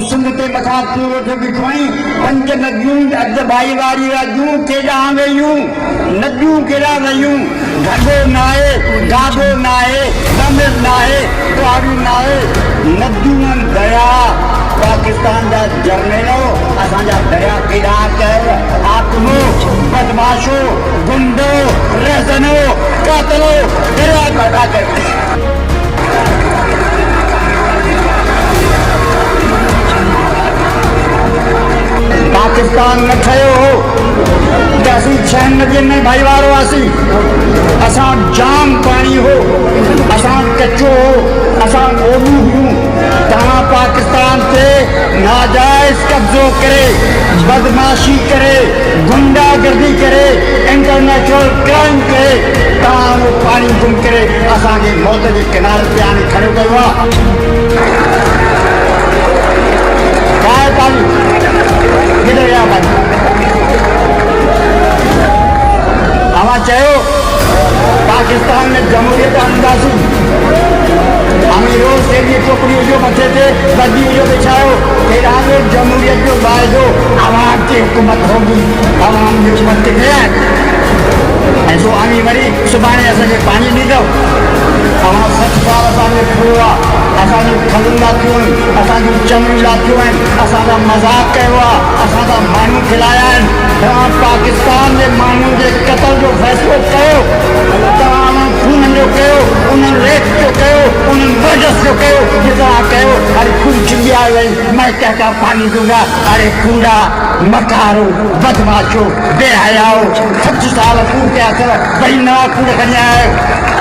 सिंध ते मथां पूरो थियो बिठोई पंज नदियूं अध भाई वारी राजूं केॾा वयूं नदियूं केॾा वयूं घाघो नाहे गाघो नाहे तमिल नाहे कुआरी नाहे नदियूं दरिया पाकिस्तान जा जर्नलो असांजा दरिया केॾा कयो आत्मो बदमाशो गुंडो रहज़नो कातलो दरिया पैदा कयो पाकिस्तान न ठहियो हो त असीं छहनि नदियुनि में भाईवारो हुआसीं असां जाम पाणी हो असां कचो हो असां ॻोॾूं हुयूं तव्हां पाकिस्तान ते नाजाइज़ कब्ज़ो करे बदमाशी करे गुंडागर्दी करे इंटरनेशनल क्राइम करे तव्हां उहो पाणी गुम करे असांखे मौत जे किनारे ते आणे खड़ो कयो आहे पाणी पाकिस्तान में जमहूरियत आंदासीं अमीरों से भी टोकरियों जो मथे थे गद्दी जो बिछायो तेरानो जमहूरियत जो वायदो आवाम की हुकूमत होगी आवाम की हुकूमत किथे है ऐसो आमी वरी सुभाणे असांखे पानी ॾींदो अवां 60 साल असांखे पूरो आहे असांजूं खलूं लाथियूं आहिनि असांजूं चमड़ियूं लाथियूं आहिनि असांजा मज़ाक कयो आहे असांजा माण्हू खिलाया आहिनि तव्हां पाकिस्तान जे माण्हुनि जे क़तल जो फ़ैसिलो कयो तव्हां उन्हनि खून जो कयो उन्हनि रेप जो कयो उन्हनि वर्जस जो कयो जे तव्हां कयो अरे खून चिड़िया वही मैं क्या पानी दूंगा अरे कूड़ा मकारो बदमाशो बेहयाओ 25 साल कूड़ के अथव वरी नवां कूड़ खणी आया आहियो